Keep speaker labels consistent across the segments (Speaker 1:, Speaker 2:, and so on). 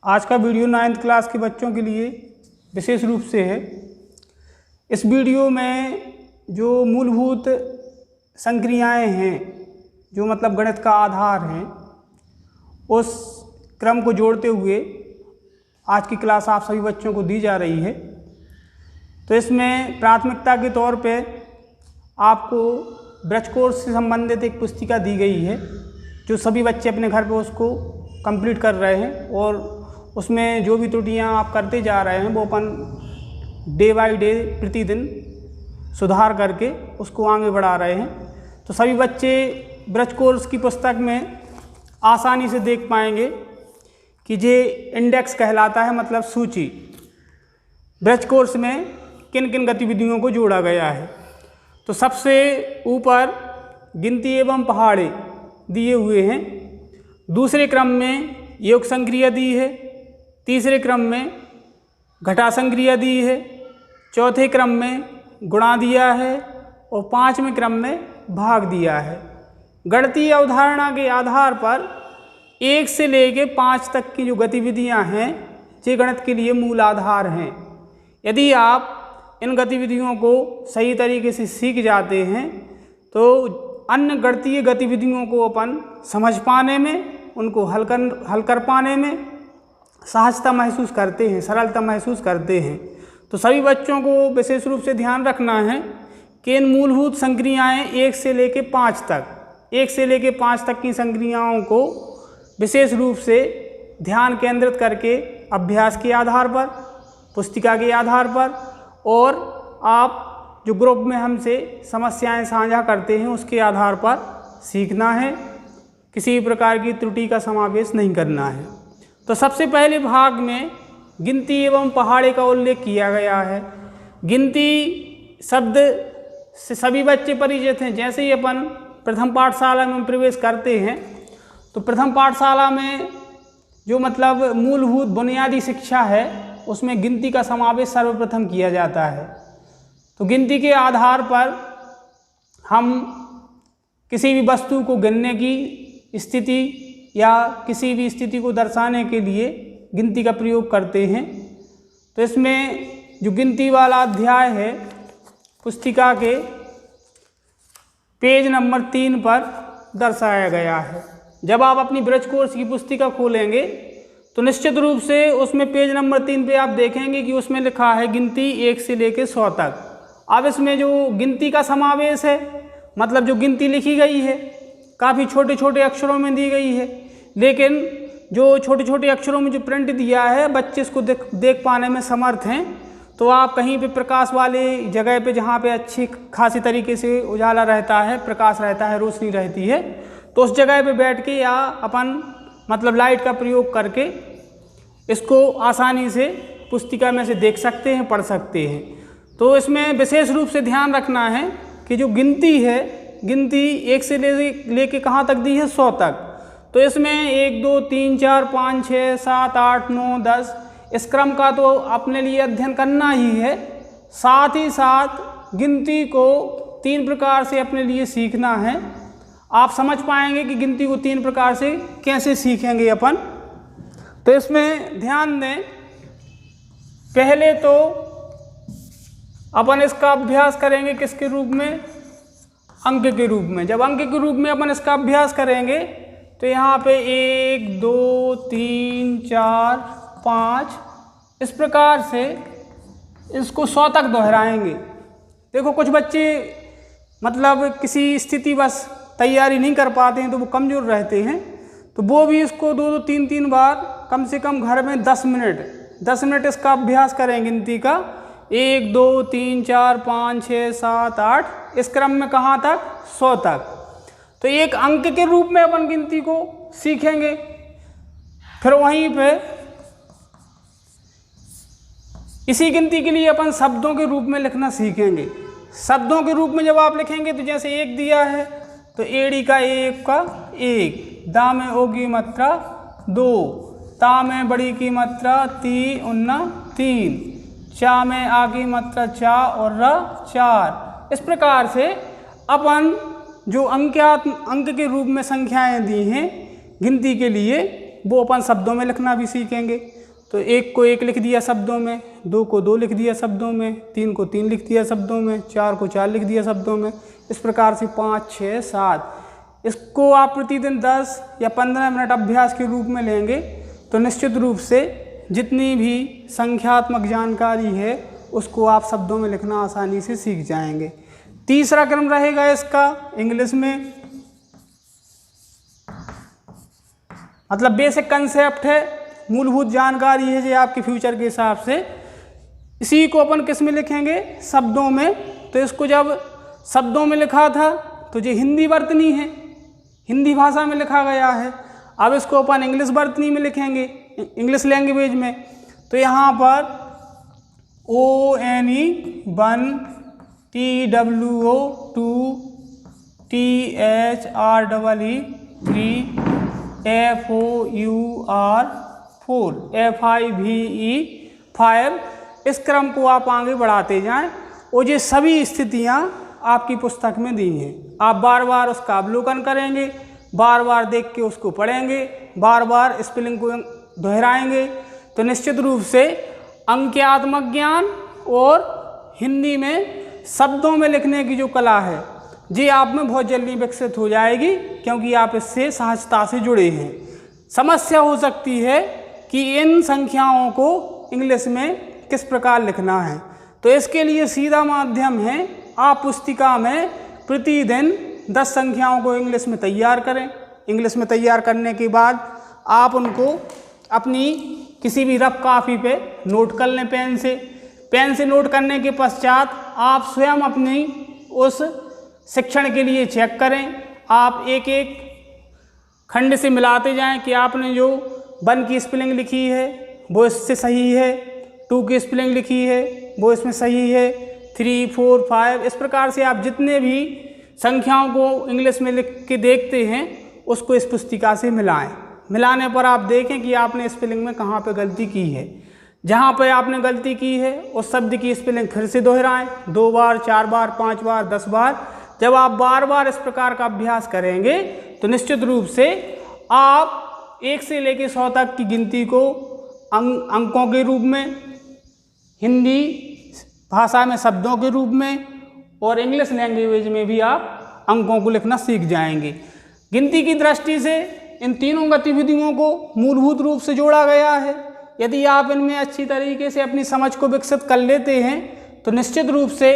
Speaker 1: आज का video 9th class के बच्चों के लिए विशेष रूप से है। इस वीडियो में जो मूलभूत संक्रियाएं हैं, जो मतलब गणित का आधार हैं, उस क्रम को जोड़ते हुए आज की क्लास आप सभी बच्चों को दी जा रही है। तो इसमें प्राथमिकता के तौर पे आपको ब्रज कोर्स से संबंधित एक पुस्तिका दी गई है, जो सभी बच्चे अपने घर पे उसको कंप्लीट कर रहे हैं और उसमें जो भी त्रुटियां आप करते जा रहे हैं वो अपन डे बाय डे प्रतिदिन सुधार करके उसको आगे बढ़ा रहे हैं। तो सभी बच्चे ब्रज कोर्स की पुस्तक में आसानी से देख पाएंगे कि ये इंडेक्स कहलाता है, मतलब सूची। ब्रज कोर्स में किन किन गतिविधियों को जोड़ा गया है। तो सबसे ऊपर गिनती एवं पहाड़े दिए हुए हैं, दूसरे क्रम में योग संक्रिया दी है, तीसरे क्रम में घटा संक्रिया दी है, चौथे क्रम में गुणा दिया है और पांचवें क्रम में भाग दिया है। गणितीय अवधारणा के आधार पर 1 से लेकर 5 तक की जो गतिविधियां हैं, ये गणित के लिए मूल आधार हैं। यदि आप इन गतिविधियों को सही तरीके से सीख जाते हैं तो अन्य गणितीय गतिविधियों को अपन समझ पाने में, उनको हल कर पाने में सहजता महसूस करते हैं, सरलता महसूस करते हैं। तो सभी बच्चों को विशेष रूप से ध्यान रखना है कि इन मूलभूत संक्रियाएं 1 से लेकर 5 तक की संक्रियाओं को विशेष रूप से ध्यान केंद्रित करके अभ्यास के आधार पर, पुस्तिका के आधार पर और आप जो ग्रुप में हमसे समस्याएं साझा करते हैं उसके आधार पर सीखना है। किसी भी प्रकार की त्रुटि का समावेश नहीं करना है। तो सबसे पहले भाग में गिनती एवं पहाड़े का उल्लेख किया गया है। गिनती शब्द से सभी बच्चे परिचित हैं। जैसे ही अपन प्रथम पाठशाला में प्रवेश करते हैं तो प्रथम पाठशाला में जो मतलब मूलभूत बुनियादी शिक्षा है उसमें गिनती का समावेश सर्वप्रथम किया जाता है। तो गिनती के आधार पर हम किसी भी वस्तु को गिनने की स्थिति या किसी भी स्थिति को दर्शाने के लिए गिनती का प्रयोग करते हैं। तो इसमें जो गिनती वाला अध्याय है पुस्तिका के पेज नंबर 3 पर दर्शाया गया है। जब आप अपनी ब्रज कोर्स की पुस्तिका खोलेंगे तो निश्चित रूप से उसमें पेज नंबर 3 पे आप देखेंगे कि उसमें लिखा है गिनती 1 से लेकर 100 तक। अब इसमें जो गिनती का समावेश है, मतलब जो गिनती लिखी गई है काफ़ी छोटे छोटे अक्षरों में दी गई है, लेकिन जो छोटे छोटे अक्षरों में जो प्रिंट दिया है बच्चे इसको देख पाने में समर्थ हैं। तो आप कहीं पे प्रकाश वाले जगह पे, जहाँ पे अच्छी खासी तरीके से उजाला रहता है, प्रकाश रहता है, रोशनी रहती है, तो उस जगह पे बैठ के या अपन मतलब लाइट का प्रयोग करके इसको आसानी से पुस्तिका में से देख सकते हैं, पढ़ सकते हैं। तो इसमें विशेष रूप से ध्यान रखना है कि जो गिनती है, गिनती 1 से लेके कहाँ तक दी है, 100 तक। तो इसमें 1 2 3 4 5 6 7 8 9 10 इस क्रम का तो अपने लिए अध्ययन करना ही है। साथ ही साथ गिनती को 3 प्रकार से अपने लिए सीखना है। आप समझ पाएंगे कि गिनती को 3 प्रकार से कैसे सीखेंगे अपन। तो इसमें ध्यान दें, पहले तो अपन इसका अभ्यास करेंगे किसके रूप में, अंक के रूप में। जब अंक के रूप में अपन इसका अभ्यास करेंगे तो यहाँ पे 1 2 3 4 5 इस प्रकार से इसको 100 तक दोहराएंगे। देखो कुछ बच्चे मतलब किसी स्थिति बस तैयारी नहीं कर पाते हैं तो वो कमज़ोर रहते हैं, तो वो भी इसको 2 2 3 3 बार कम से कम घर में 10 मिनट इसका अभ्यास करें गिनती का। 1 2 3 4 5 6 7 8 इस क्रम में कहाँ तक, 100 तक। तो एक अंक के रूप में अपन गिनती को सीखेंगे। फिर वहीं पे इसी गिनती के लिए अपन शब्दों के रूप में लिखना सीखेंगे। शब्दों के रूप में जब आप लिखेंगे तो जैसे 1 दिया है तो एड़ी का 1 का 1, दा में ओ की मात्रा 2, ता में बड़ी की मात्रा 3, चा में आ की मात्रा 4 और र 4। इस प्रकार से अपन जो अंक के रूप में संख्याएं दी हैं गिनती के लिए वो अपन शब्दों में लिखना भी सीखेंगे। तो 1 को 1 लिख दिया शब्दों में, 2 को 2 लिख दिया शब्दों में, 3 को 3 लिख दिया शब्दों में, 4 को 4 लिख दिया शब्दों में। इस प्रकार से 5, 6, 7 इसको आप प्रतिदिन 10 या 15 मिनट अभ्यास के रूप में लेंगे तो निश्चित रूप से जितनी भी संख्यात्मक जानकारी है उसको आप शब्दों में लिखना आसानी से सीख जाएंगे। तीसरा क्रम रहेगा इसका इंग्लिश में, मतलब बेसिक कंसेप्ट है, मूलभूत जानकारी है जो आपके फ्यूचर के हिसाब से। इसी को अपन किस में लिखेंगे? शब्दों में। तो इसको जब शब्दों में लिखा था तो ये हिंदी वर्तनी है, हिंदी भाषा में लिखा गया है। अब इसको अपन इंग्लिश वर्तनी में लिखेंगे, इंग्लिश लैंग्वेज में। तो यहाँ पर ONE 1 TWO 2 THREE 3 FOUR 4 FIVE 5। इस क्रम को आप आगे बढ़ाते जाएं और ये सभी स्थितियां आपकी पुस्तक में दी हैं। आप बार बार उसका अवलोकन करेंगे, बार बार देख के उसको पढ़ेंगे, बार बार स्पेलिंग को दोहराएंगे तो निश्चित रूप से अंक्यात्मक ज्ञान और हिंदी में शब्दों में लिखने की जो कला है जी आप में बहुत जल्दी विकसित हो जाएगी, क्योंकि आप इससे सहजता से जुड़े हैं। समस्या हो सकती है कि इन संख्याओं को इंग्लिश में किस प्रकार लिखना है, तो इसके लिए सीधा माध्यम है आप पुस्तिका में प्रतिदिन 10 संख्याओं को इंग्लिश में तैयार करें। इंग्लिश में तैयार करने के बाद आप उनको अपनी किसी भी रफ कॉपी पे नोट कर लें पेन से नोट करने के पश्चात आप स्वयं अपनी उस शिक्षण के लिए चेक करें। आप एक एक खंड से मिलाते जाएं कि आपने जो 1 की स्पेलिंग लिखी है वो इससे सही है, 2 की स्पेलिंग लिखी है वो इसमें सही है, 3, 4, 5 इस प्रकार से आप जितने भी संख्याओं को इंग्लिश में लिख के देखते हैं उसको इस पुस्तिका से मिलाएं। मिलाने पर आप देखें कि आपने स्पेलिंग में कहाँ पे गलती की है। जहाँ पे आपने गलती की है उस शब्द की स्पेलिंग फिर से दोहराएं 2 बार, 4 बार, 5 बार, 10 बार। जब आप बार बार इस प्रकार का अभ्यास करेंगे तो निश्चित रूप से आप 1 से लेकर 100 तक की गिनती को अंकों के रूप में, हिंदी भाषा में शब्दों के रूप में और इंग्लिश लैंग्वेज में भी आप अंकों को लिखना सीख जाएंगे। गिनती की दृष्टि से इन तीनों गतिविधियों को मूलभूत रूप से जोड़ा गया है। यदि आप इनमें अच्छी तरीके से अपनी समझ को विकसित कर लेते हैं तो निश्चित रूप से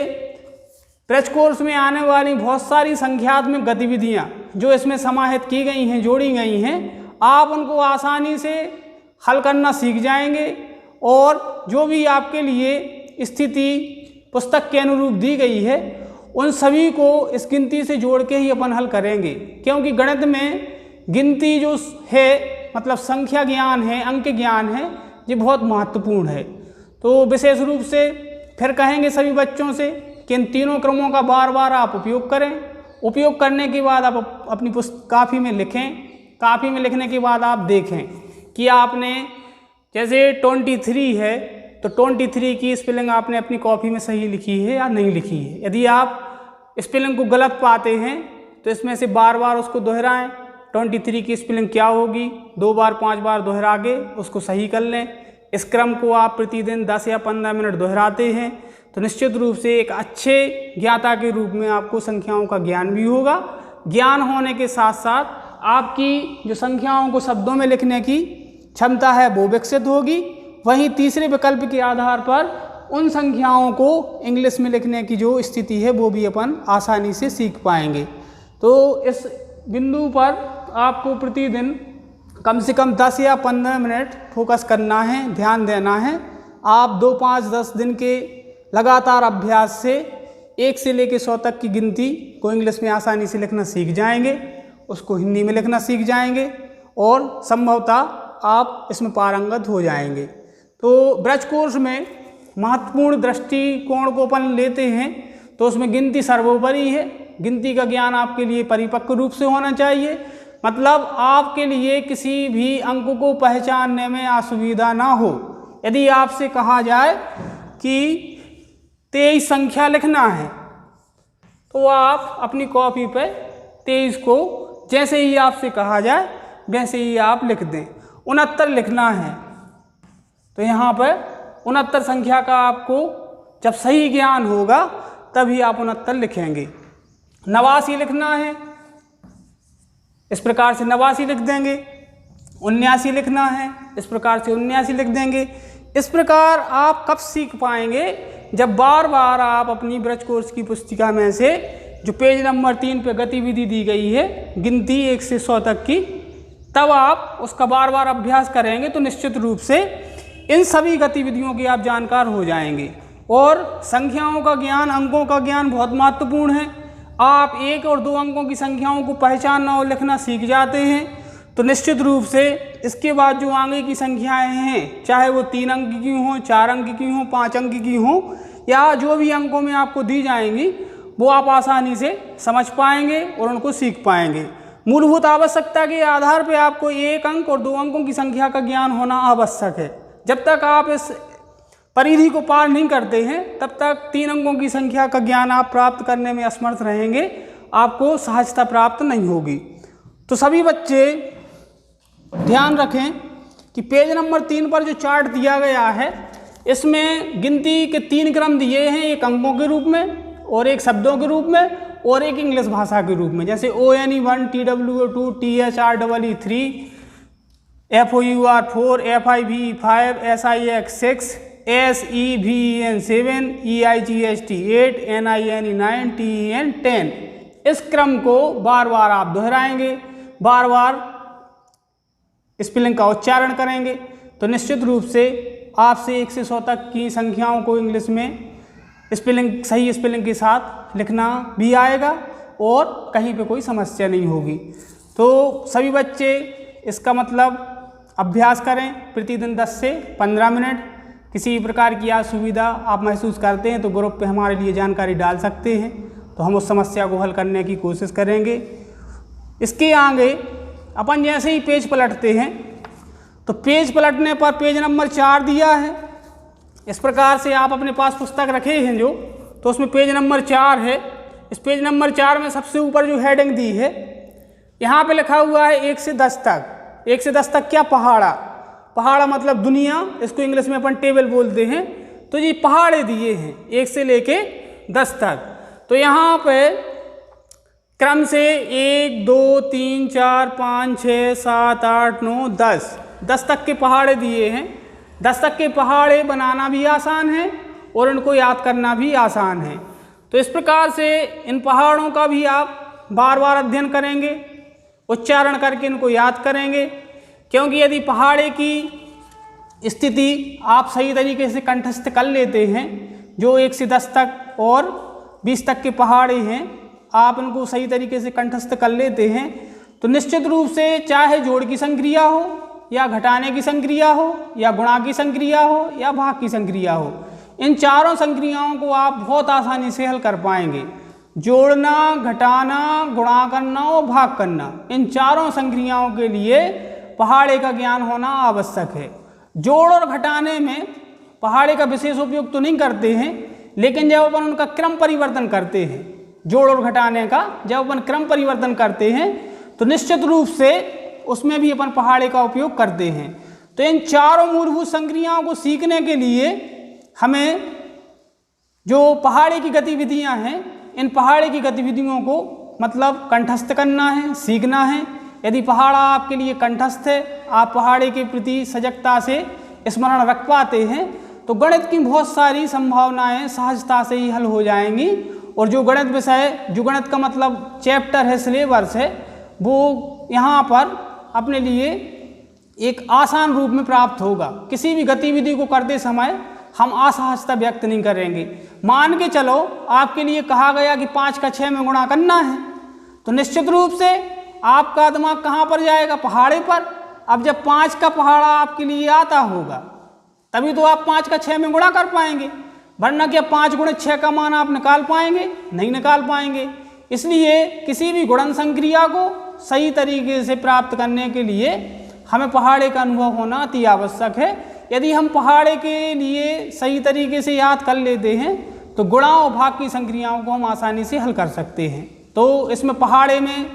Speaker 1: ब्रज कोर्स में आने वाली बहुत सारी संख्यात्मक गतिविधियां जो इसमें समाहित की गई हैं, जोड़ी गई हैं, आप उनको आसानी से हल करना सीख जाएंगे और जो भी आपके लिए स्थिति पुस्तक के अनुरूप दी गई है उन सभी को इस गिनती से जोड़ के ही अपन हल करेंगे। क्योंकि गणित में गिनती जो है मतलब संख्या ज्ञान है, अंक ज्ञान है, ये बहुत महत्वपूर्ण है। तो विशेष रूप से फिर कहेंगे सभी बच्चों से कि इन तीनों क्रमों का बार बार आप उपयोग करें। उपयोग करने के बाद आप अपनी कापी में लिखें। कापी में लिखने के बाद आप देखें कि आपने जैसे 23 है तो 23 की स्पेलिंग आपने अपनी कॉपी में सही लिखी है या नहीं लिखी है। यदि आप स्पेलिंग को गलत पाते हैं तो इसमें से बार बार उसको दोहराएं। 23 की स्पेलिंग क्या होगी 2 बार 5 बार दोहरा के उसको सही कर लें। इस क्रम को आप प्रतिदिन 10 या 15 मिनट दोहराते हैं तो निश्चित रूप से एक अच्छे ज्ञाता के रूप में आपको संख्याओं का ज्ञान भी होगा। ज्ञान होने के साथ साथ आपकी जो संख्याओं को शब्दों में लिखने की क्षमता है वो विकसित होगी। वहीं तीसरे विकल्प के आधार पर उन संख्याओं को इंग्लिश में लिखने की जो स्थिति है वो भी अपन आसानी से सीख पाएंगे। तो इस बिंदु पर आपको प्रतिदिन कम से कम 10 या 15 मिनट फोकस करना है, ध्यान देना है। आप 2, 5, 10 दिन के लगातार अभ्यास से 1 से लेकर 100 तक की गिनती को इंग्लिश में आसानी से लिखना सीख जाएंगे, उसको हिंदी में लिखना सीख जाएंगे और संभवतः आप इसमें पारंगत हो जाएंगे। तो ब्रज कोर्स में महत्वपूर्ण दृष्टिकोण को अपन लेते हैं तो उसमें गिनती सर्वोपरि है। गिनती का ज्ञान आपके लिए परिपक्व रूप से होना चाहिए, मतलब आपके लिए किसी भी अंक को पहचानने में असुविधा ना हो। यदि आपसे कहा जाए कि 23 संख्या लिखना है तो आप अपनी कॉपी पे 23 को जैसे ही आपसे कहा जाए वैसे ही आप लिख दें 69 लिखना है। तो यहाँ पर 69 संख्या का आपको जब सही ज्ञान होगा तभी आप 69 लिखेंगे। 89 लिखना है, इस प्रकार से 89 लिख देंगे। 79 लिखना है, इस प्रकार से 79 लिख देंगे। इस प्रकार आप कब सीख पाएंगे? जब बार बार आप अपनी ब्रज कोर्स की पुस्तिका में से जो पेज नंबर 3 पे गतिविधि दी गई है गिनती 1 से 100 तक की, तब आप उसका बार बार अभ्यास करेंगे तो निश्चित रूप से इन सभी गतिविधियों के आप जानकार हो जाएंगे। और संख्याओं का ज्ञान, अंकों का ज्ञान बहुत महत्वपूर्ण है। आप 1 और 2 अंकों की संख्याओं को पहचानना और लिखना सीख जाते हैं तो निश्चित रूप से इसके बाद जो आगे की संख्याएं हैं, चाहे वो 3 अंक की हों, 4 अंक की हों, 5 अंक की हों, या जो भी अंकों में आपको दी जाएंगी वो आप आसानी से समझ पाएंगे और उनको सीख पाएंगे। मूलभूत आवश्यकता के आधार पर आपको 1 अंक और 2 अंकों की संख्या का ज्ञान होना आवश्यक है। जब तक आप इस परिधि को पार नहीं करते हैं तब तक 3 अंकों की संख्या का ज्ञान आप प्राप्त करने में असमर्थ रहेंगे, आपको सहजता प्राप्त नहीं होगी। तो सभी बच्चे ध्यान रखें कि पेज नंबर 3 पर जो चार्ट दिया गया है इसमें गिनती के 3 क्रम दिए हैं, एक अंकों के रूप में और एक शब्दों के रूप में और एक इंग्लिश भाषा के रूप में। जैसे ONE 1, TWO 2, THREE 3, FOUR 4, FIVE 5, SIX 6, SEVEN 7, EIGHT 8, NINE 9, TEN 10। इस क्रम को बार बार आप दोहराएंगे, बार बार स्पेलिंग का उच्चारण करेंगे तो निश्चित रूप से आपसे 1 से 100 तक की संख्याओं को इंग्लिश में स्पेलिंग, सही स्पेलिंग के साथ लिखना भी आएगा और कहीं पे कोई समस्या नहीं होगी। तो सभी बच्चे इसका मतलब अभ्यास करें प्रतिदिन 10 से 15 मिनट। किसी प्रकार की असुविधा आप महसूस करते हैं तो ग्रुप पे हमारे लिए जानकारी डाल सकते हैं, तो हम उस समस्या को हल करने की कोशिश करेंगे। इसके आगे अपन जैसे ही पेज पलटते हैं तो पेज पलटने पर पेज नंबर 4 दिया है। इस प्रकार से आप अपने पास पुस्तक रखे हैं जो, तो उसमें पेज नंबर 4 है। इस पेज नंबर 4 में सबसे ऊपर जो हेडिंग दी है यहाँ पे लिखा हुआ है 1 से 10 तक। 1 से 10 तक क्या? पहाड़ा। पहाड़ा मतलब दुनिया, इसको इंग्लिश में अपन टेबल बोलते हैं। तो ये पहाड़े दिए हैं 1 से लेके 10 तक। तो यहाँ पे क्रम से 1 2 3 4 5 6 7 8 9 10 तक के पहाड़े दिए हैं। 10 तक के पहाड़े बनाना भी आसान है और इनको याद करना भी आसान है। तो इस प्रकार से इन पहाड़ों का भी आप बार बार अध्ययन करेंगे, उच्चारण करके इनको याद करेंगे, क्योंकि यदि पहाड़े की स्थिति आप सही तरीके से कंठस्थ कर लेते हैं, जो 1 से 10 तक और 20 तक के पहाड़े हैं, आप इनको सही तरीके से कंठस्थ कर लेते हैं तो निश्चित रूप से चाहे जोड़ की संक्रिया हो या घटाने की संक्रिया हो या गुणा की संक्रिया हो या भाग की संक्रिया हो, इन चारों संक्रियाओं को आप बहुत आसानी से हल कर पाएंगे। जोड़ना, घटाना, गुणा करना और भाग करना, इन चारों संक्रियाओं के लिए पहाड़े का ज्ञान होना आवश्यक है। जोड़ और घटाने में पहाड़े का विशेष उपयोग तो नहीं करते हैं, लेकिन जब अपन उनका क्रम परिवर्तन करते हैं, जोड़ और घटाने का जब अपन क्रम परिवर्तन करते हैं तो निश्चित रूप से उसमें भी अपन पहाड़े का उपयोग करते हैं। तो इन चारों मूलभूत संक्रियाओं को सीखने के लिए हमें जो पहाड़े की गतिविधियां हैं, इन पहाड़े की गतिविधियों को मतलब कंठस्थ करना है, सीखना है। यदि पहाड़ा आपके लिए कंठस्थ है, आप पहाड़े के प्रति सजगता से स्मरण रख पाते हैं तो गणित की बहुत सारी संभावनाएं सहजता से ही हल हो जाएंगी। और जो गणित विषय, जो गणित का मतलब चैप्टर है, सिलेबस है, वो यहाँ पर अपने लिए एक आसान रूप में प्राप्त होगा। किसी भी गतिविधि को करते समय हम असहजता व्यक्त नहीं करेंगे। मान के चलो आपके लिए कहा गया कि 5 का 6 में गुणा करना है, तो निश्चित रूप से आपका दिमाग कहाँ पर जाएगा? पहाड़े पर। अब जब 5 का पहाड़ा आपके लिए आता होगा तभी तो आप 5 का 6 में गुणा कर पाएंगे, वरना क्या 5 गुणे 6 का मान आप निकाल पाएंगे? नहीं निकाल पाएंगे। इसलिए किसी भी गुणन संक्रिया को सही तरीके से प्राप्त करने के लिए हमें पहाड़े का अनुभव होना अति आवश्यक है। यदि हम पहाड़े के लिए सही तरीके से याद कर लेते हैं तो गुणा और भाग की संक्रियाओं को हम आसानी से हल कर सकते हैं। तो इसमें पहाड़े में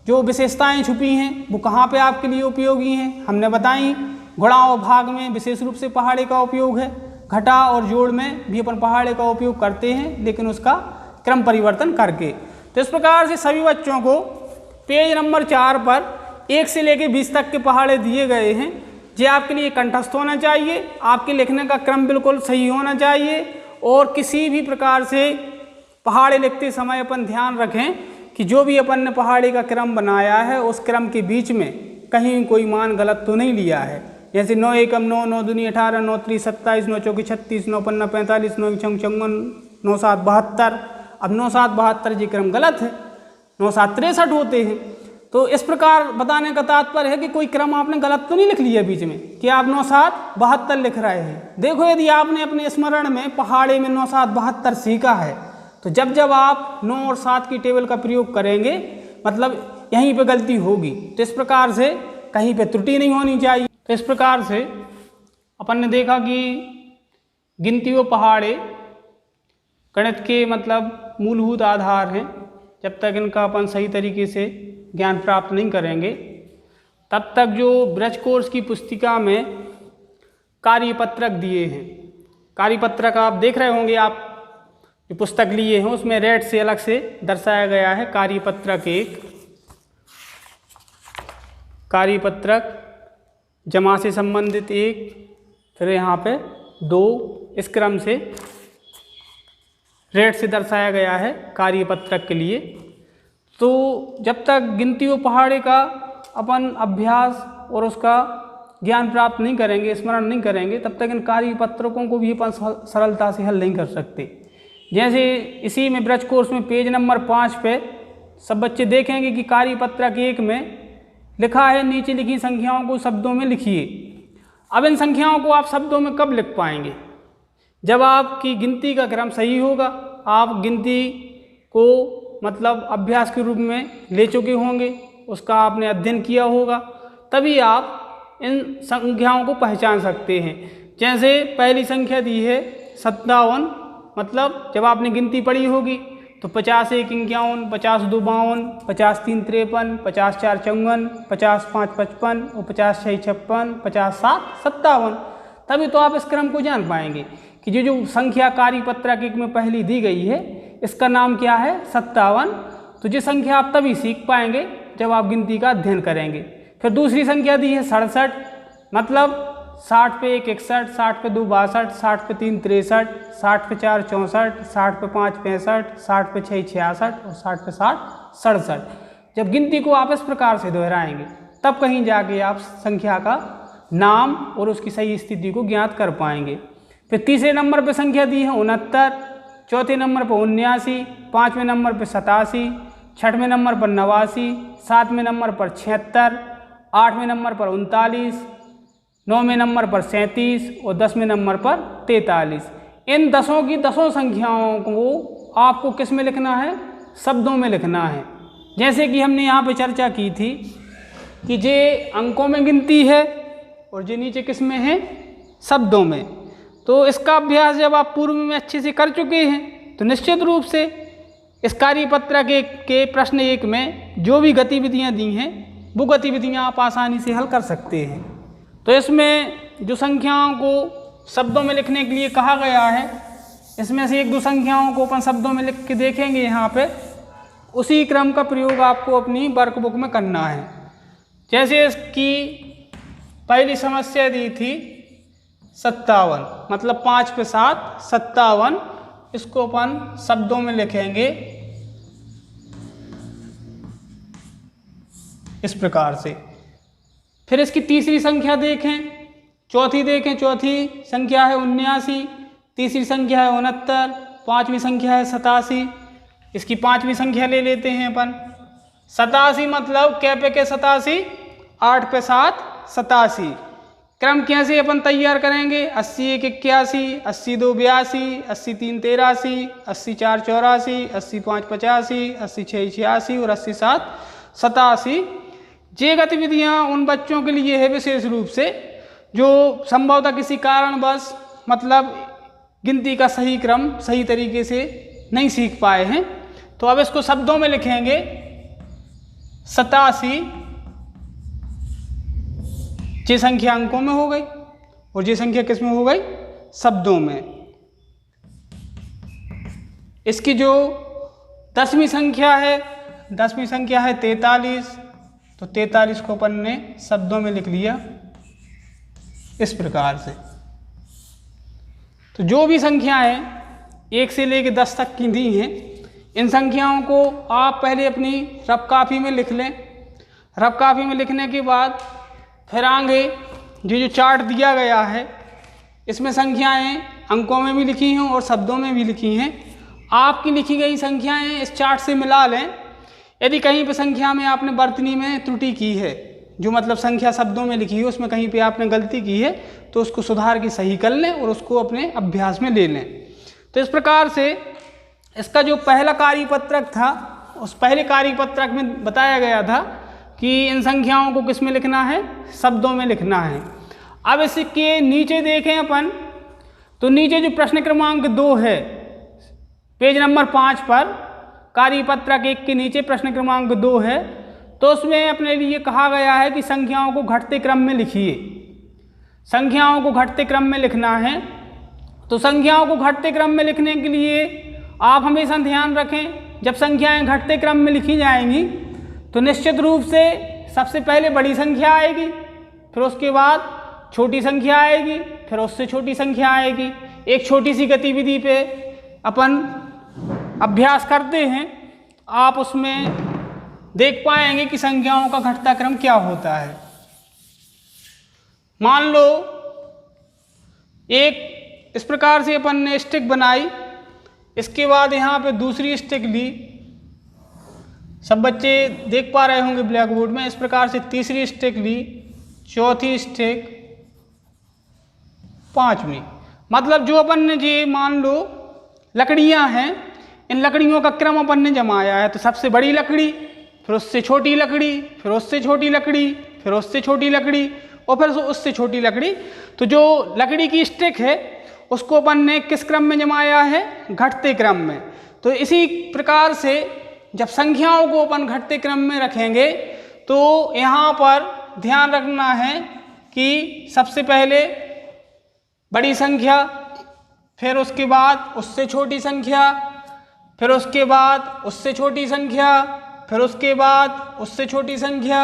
Speaker 1: जो विशेषताएं छुपी हैं वो कहाँ पे आपके लिए उपयोगी हैं हमने बताई। गुणाओं भाग में विशेष रूप से पहाड़े का उपयोग है, घटा और जोड़ में भी अपन पहाड़े का उपयोग करते हैं, लेकिन उसका क्रम परिवर्तन करके। तो इस प्रकार से सभी बच्चों को पेज नंबर 4 पर 1 से लेकर 20 तक के पहाड़े दिए गए हैं। ये आपके लिए कंठस्थ होना चाहिए, आपके लिखने का क्रम बिल्कुल सही होना चाहिए, और किसी भी प्रकार से पहाड़े लिखते समय अपन ध्यान रखें कि जो भी अपन ने पहाड़े का क्रम बनाया है उस क्रम के बीच में कहीं कोई मान गलत तो नहीं लिया है। जैसे 9 एकम 9, 9 दूनी 18, 9 त्रिक 27, 9 चौकी 36, 9 पन्ना 45, 9 छंग 54, 9 7 72। अब 9 7 72 ये क्रम गलत है, 9 7 63 होते हैं। तो इस प्रकार बताने का तात्पर्य है कि कोई क्रम आपने गलत तो नहीं लिख लिया बीच में कि आप 9 7 72 लिख रहे हैं। देखो यदि आपने अपने स्मरण में पहाड़े में 9 7 72 सीखा है तो जब जब आप 9 और 7 की टेबल का प्रयोग करेंगे मतलब यहीं पे गलती होगी। तो इस प्रकार से कहीं पे त्रुटि नहीं होनी चाहिए। तो इस प्रकार से अपन ने देखा कि गिनती व पहाड़े गणित के मतलब मूलभूत आधार हैं। जब तक इनका अपन सही तरीके से ज्ञान प्राप्त नहीं करेंगे तब तक जो ब्रज कोर्स की पुस्तिका में कार्यपत्रक दिए हैं, कार्यपत्रक आप देख रहे होंगे, आप जो पुस्तक लिए हैं उसमें रेड से अलग से दर्शाया गया है कार्यपत्रक 1, कार्यपत्रक जमा से संबंधित 1, फिर यहाँ पे 2, इस क्रम से रेड से दर्शाया गया है कार्यपत्रक के लिए। तो जब तक गिनती व पहाड़े का अपन अभ्यास और उसका ज्ञान प्राप्त नहीं करेंगे, स्मरण नहीं करेंगे, तब तक इन कार्यपत्रकों को भी अपन सरलता से हल नहीं कर सकते। जैसे इसी में ब्रज कोर्स में पेज नंबर 5 पे सब बच्चे देखेंगे कि कार्यपत्रक 1 में लिखा है नीचे लिखी संख्याओं को शब्दों में लिखिए। अब इन संख्याओं को आप शब्दों में कब लिख पाएंगे? जब आपकी गिनती का क्रम सही होगा, आप गिनती को मतलब अभ्यास के रूप में ले चुके होंगे, उसका आपने अध्ययन किया होगा, तभी आप इन संख्याओं को पहचान सकते हैं। जैसे पहली संख्या दी है 57, मतलब जब आपने गिनती पढ़ी होगी तो 50 1 51, 50 2 52, 50 3 53, 50 4 54, 50 5 55 और 50 6 56, 50 7 57। तभी तो आप इस क्रम को जान पाएंगे कि जो संख्या कार्यपत्रक 1 में पहली दी गई है इसका नाम क्या है 57। तो ये संख्या आप तभी सीख पाएंगे जब आप गिनती का अध्ययन करेंगे। फिर दूसरी संख्या दी है 67, मतलब 60 पे 1 61, 60 पे 2 62, 60 पे 3 63, 60 पे 4 64, 60 पे 5 65, 60 पे 6 66 और 60 पे 7 67। जब गिनती को आप इस प्रकार से दोहराएंगे तब कहीं जाके आप संख्या का नाम और उसकी सही स्थिति को ज्ञात कर पाएंगे। फिर तीसरे नंबर पे संख्या दी है 69, चौथे नंबर पर 79, पाँचवें नंबर पर 87, छठवें नंबर पर 89, सातवें नंबर पर 76, आठवें नंबर पर 39, नौवें नंबर पर 37 और 10वें नंबर पर 43। इन 10 की 10 संख्याओं को आपको किस में लिखना है? शब्दों में लिखना है। जैसे कि हमने यहाँ पे चर्चा की थी कि जे अंकों में गिनती है और जे नीचे किस में है? शब्दों में। तो इसका अभ्यास जब आप पूर्व में अच्छे से कर चुके हैं तो निश्चित रूप से इस कार्यपत्रक के प्रश्न 1 में जो भी गतिविधियाँ दी हैं वो गतिविधियाँ आप आसानी से हल कर सकते हैं। तो इसमें जो संख्याओं को शब्दों में लिखने के लिए कहा गया है, इसमें से 1-2 संख्याओं को अपन शब्दों में लिख के देखेंगे यहाँ पे। उसी क्रम का प्रयोग आपको अपनी वर्कबुक में करना है। जैसे इसकी पहली समस्या दी थी 57, मतलब 5 पे 7 57। इसको अपन शब्दों में लिखेंगे इस प्रकार से। फिर इसकी तीसरी संख्या देखें, चौथी देखें। चौथी संख्या है 79, तीसरी संख्या है 69, पाँचवीं संख्या है 87। इसकी पाँचवीं संख्या ले लेते हैं अपन। 87 मतलब क्या पे के 87, 8 पे 7 87। क्रम कैसे अपन तैयार करेंगे? 80 1 81, 80 2 82, 80 3 83, 80 4 84, 80 5 85, 80 6 86 और 80 7 87। ये गतिविधियाँ उन बच्चों के लिए है विशेष रूप से जो संभवतः किसी कारणवश मतलब गिनती का सही क्रम सही तरीके से नहीं सीख पाए हैं। तो अब इसको शब्दों में लिखेंगे। 87 ये संख्या अंकों में हो गई और ये संख्या किस में हो गई, शब्दों में। इसकी जो 10वीं संख्या है, 10वीं संख्या है 43, तो 43 को अपन ने शब्दों में लिख लिया इस प्रकार से। तो जो भी संख्याएं 1 से लेकर 10 तक की दी हैं, इन संख्याओं को आप पहले अपनी रफ कॉपी में लिख लें। रफ कॉपी में लिखने के बाद फिर आगे जो चार्ट दिया गया है, इसमें संख्याएं अंकों में भी लिखी हैं और शब्दों में भी लिखी हैं। आपकी लिखी गई संख्याएं इस चार्ट से मिला लें। यदि कहीं पे संख्या में आपने वर्तनी में त्रुटि की है, जो मतलब संख्या शब्दों में लिखी है उसमें कहीं पे आपने गलती की है, तो उसको सुधार के सही कर लें और उसको अपने अभ्यास में ले लें। तो इस प्रकार से इसका जो पहला कार्यपत्रक था, उस पहले कार्यपत्रक में बताया गया था कि इन संख्याओं को किस में लिखना है, शब्दों में लिखना है। अब इसके नीचे देखें अपन, तो नीचे जो प्रश्न क्रमांक 2 है, पेज नंबर 5 पर कार्यपत्रक 1 के नीचे प्रश्न क्रमांक 2 है, तो उसमें अपने लिए कहा गया है कि संख्याओं को घटते क्रम में लिखिए। संख्याओं को घटते क्रम में लिखना है। तो संख्याओं को घटते क्रम में लिखने के लिए आप हमेशा ध्यान रखें, जब संख्याएं घटते क्रम में लिखी जाएंगी तो निश्चित रूप से सबसे पहले बड़ी संख्या आएगी, फिर उसके बाद छोटी संख्या आएगी, फिर उससे छोटी संख्या आएगी। एक छोटी सी गतिविधि पे अपन अभ्यास करते हैं, आप उसमें देख पाएंगे कि संख्याओं का घटता क्रम क्या होता है। मान लो एक इस प्रकार से अपन ने स्टिक बनाई, इसके बाद यहाँ पे दूसरी स्टिक ली, सब बच्चे देख पा रहे होंगे ब्लैक बोर्ड में। इस प्रकार से तीसरी स्टिक ली, चौथी स्टिक, पांचवी। मतलब जो अपन ने ये मान लो लकड़ियाँ हैं, इन लकड़ियों का क्रम अपन ने जमाया है। तो सबसे बड़ी लकड़ी, फिर उससे छोटी लकड़ी, फिर उससे छोटी लकड़ी, फिर उससे छोटी लकड़ी और फिर उससे छोटी लकड़ी। तो जो लकड़ी की स्टिक है उसको अपन ने किस क्रम में जमाया है, घटते क्रम में। तो इसी प्रकार से जब संख्याओं को अपन घटते क्रम में रखेंगे तो यहाँ पर ध्यान रखना है कि सबसे पहले बड़ी संख्या, फिर उसके बाद उससे छोटी संख्या, फिर उसके बाद उससे छोटी संख्या, फिर उसके बाद उससे छोटी संख्या,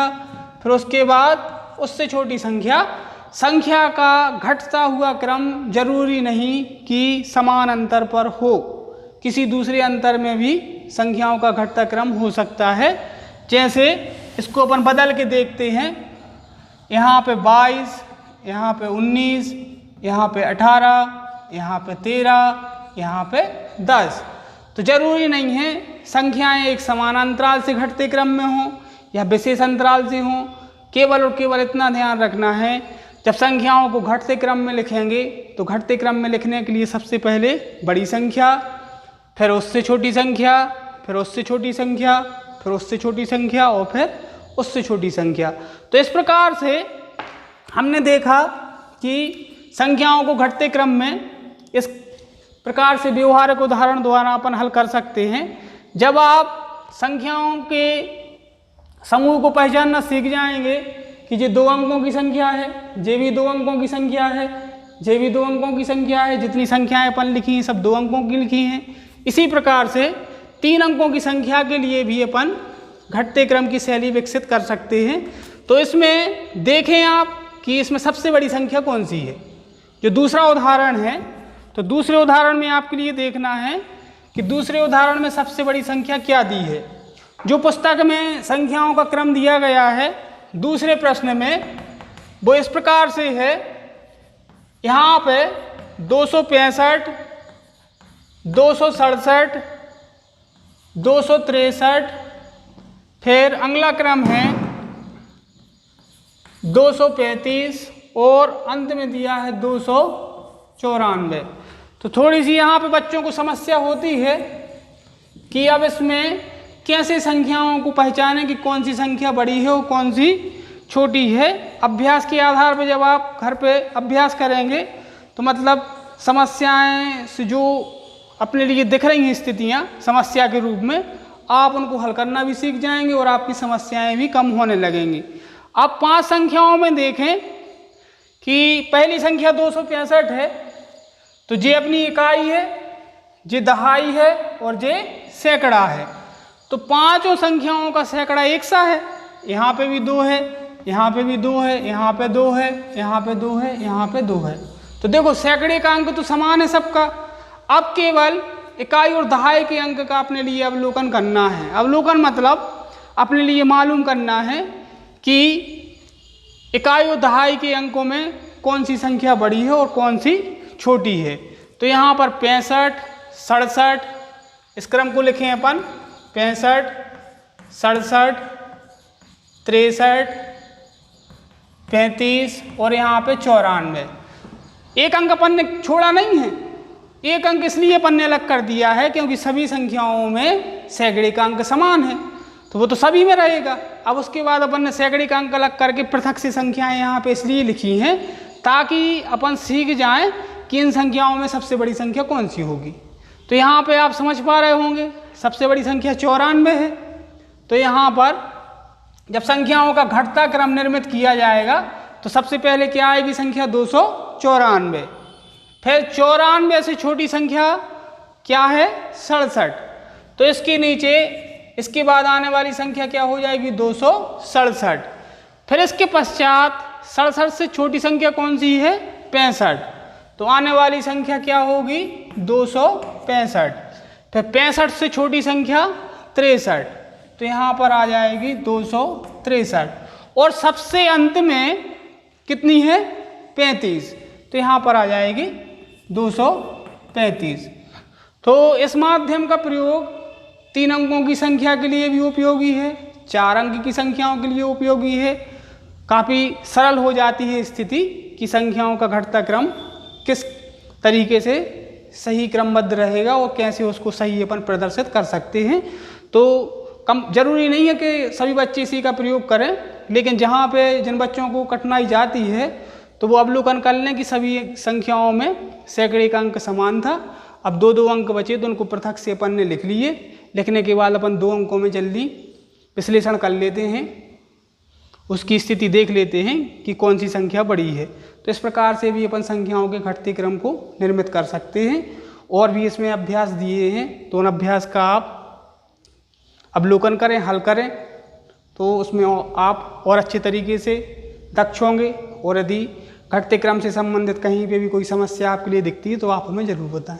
Speaker 1: फिर उसके बाद उससे छोटी संख्या। संख्या का घटता हुआ क्रम जरूरी नहीं कि समान अंतर पर हो, किसी दूसरे अंतर में भी संख्याओं का घटता क्रम हो सकता है। जैसे इसको अपन बदल के देखते हैं, यहाँ पे 22, यहाँ पे 19, यहाँ पे 18, यहाँ पे 13, यहाँ पे 10। तो जरूरी नहीं है संख्याएं एक समान अंतराल से घटते क्रम में हों या विशेष अंतराल से हों। केवल और केवल इतना ध्यान रखना है, जब संख्याओं को घटते क्रम में लिखेंगे तो घटते क्रम में लिखने के लिए सबसे पहले बड़ी संख्या, फिर उससे छोटी संख्या, फिर उससे छोटी संख्या, फिर उससे छोटी संख्या और फिर उससे छोटी संख्या। तो इस प्रकार से हमने देखा कि संख्याओं को घटते क्रम में इस प्रकार से व्यवहारिक उदाहरण द्वारा अपन हल कर सकते हैं। जब आप संख्याओं के समूह को पहचानना सीख जाएंगे कि ये 2 अंकों की संख्या है, ये भी 2 अंकों की संख्या है, ये भी 2 अंकों की संख्या है, जितनी संख्याएं अपन लिखी हैं सब 2 अंकों की लिखी हैं। इसी प्रकार से 3 अंकों की संख्या के लिए भी अपन घटते क्रम की शैली विकसित कर सकते हैं। तो इसमें देखें आप कि इसमें सबसे बड़ी संख्या कौन सी है। जो दूसरा उदाहरण है, तो दूसरे उदाहरण में आपके लिए देखना है कि दूसरे उदाहरण में सबसे बड़ी संख्या क्या दी है। जो पुस्तक में संख्याओं का क्रम दिया गया है दूसरे प्रश्न में, वो इस प्रकार से है। यहाँ पे 265, 267, 263, फिर अगला क्रम है 235 और अंत में दिया है 294। तो थोड़ी सी यहाँ पे बच्चों को समस्या होती है कि अब इसमें कैसे संख्याओं को पहचानें कि कौन सी संख्या बड़ी है और कौन सी छोटी है। अभ्यास के आधार पर जब आप घर पे अभ्यास करेंगे तो मतलब समस्याएं से जो अपने लिए दिख रही हैं स्थितियाँ समस्या के रूप में, आप उनको हल करना भी सीख जाएंगे और आपकी समस्याएं भी कम होने लगेंगी। अब 5 संख्याओं में देखें कि पहली संख्या 265 है, तो ये अपनी इकाई है, ये दहाई है और ये सैकड़ा है। तो पांचों संख्याओं का सैकड़ा एक सा है। यहाँ पे भी 2 है, यहाँ पे भी 2 है, यहाँ पे 2 है, यहाँ पे 2 है, यहाँ पे 2 है। तो देखो सैकड़े का अंक तो समान है सबका। अब केवल इकाई और दहाई के अंक का अपने लिए अवलोकन करना है। अवलोकन मतलब अपने लिए मालूम करना है कि इकाई और दहाई के अंकों में कौन सी संख्या बड़ी है और कौन सी छोटी है। तो यहाँ पर 65, 67, इस क्रम को लिखें अपन 65, 67, 63, 35 और यहाँ पे 94। एक अंक अपन ने छोड़ा नहीं है, एक अंक इसलिए अपन ने अलग कर दिया है क्योंकि सभी संख्याओं में सैकड़े का अंक समान है, तो वो तो सभी में रहेगा। अब उसके बाद अपन ने सैकड़े का अंक अलग करके पृथक से संख्याएं यहाँ पे इसलिए लिखी हैं ताकि अपन सीख जाएं कि इन संख्याओं में सबसे बड़ी संख्या कौन सी होगी। तो यहाँ पे आप समझ पा रहे होंगे सबसे बड़ी संख्या 94 है। तो यहाँ पर जब संख्याओं का घटता क्रम निर्मित किया जाएगा तो सबसे पहले क्या आएगी संख्या 294। फिर 94 से छोटी संख्या क्या है 67। तो इसके नीचे इसके बाद आने वाली संख्या क्या हो जाएगी 267। फिर इसके पश्चात 67 से छोटी संख्या कौन सी है 65। तो आने वाली संख्या क्या होगी 265। फिर 65 से छोटी संख्या 63। तो यहाँ पर आ जाएगी 263 और सबसे अंत में कितनी है 35। तो यहाँ पर आ जाएगी 235। तो इस माध्यम का प्रयोग 3 अंकों की संख्या के लिए भी उपयोगी है, 4 अंक की संख्याओं के लिए उपयोगी है। काफ़ी सरल हो जाती है स्थिति कि संख्याओं का घटता क्रम किस तरीके से सही क्रमबद्ध रहेगा और कैसे उसको सही अपन प्रदर्शित कर सकते हैं। तो जरूरी नहीं है कि सभी बच्चे इसी का प्रयोग करें, लेकिन जहाँ पे जिन बच्चों को कठिनाई जाती है तो वो अवलोकन कर लें कि सभी संख्याओं में सैकड़े का अंक समान था। अब 2-2 अंक बचे तो उनको पृथक से अपन ने लिख लिए। लिखने के बाद अपन 2 अंकों में जल्दी विश्लेषण कर लेते हैं, उसकी स्थिति देख लेते हैं कि कौन सी संख्या बड़ी है। तो इस प्रकार से भी अपन संख्याओं के घटते क्रम को निर्मित कर सकते हैं। और भी इसमें अभ्यास दिए हैं, तो उन अभ्यास का आप अवलोकन करें, हल करें, तो उसमें आप और अच्छे तरीके से दक्ष होंगे। और यदि घटते क्रम से संबंधित कहीं पे भी कोई समस्या आपके लिए दिखती है तो आप हमें ज़रूर बताएं।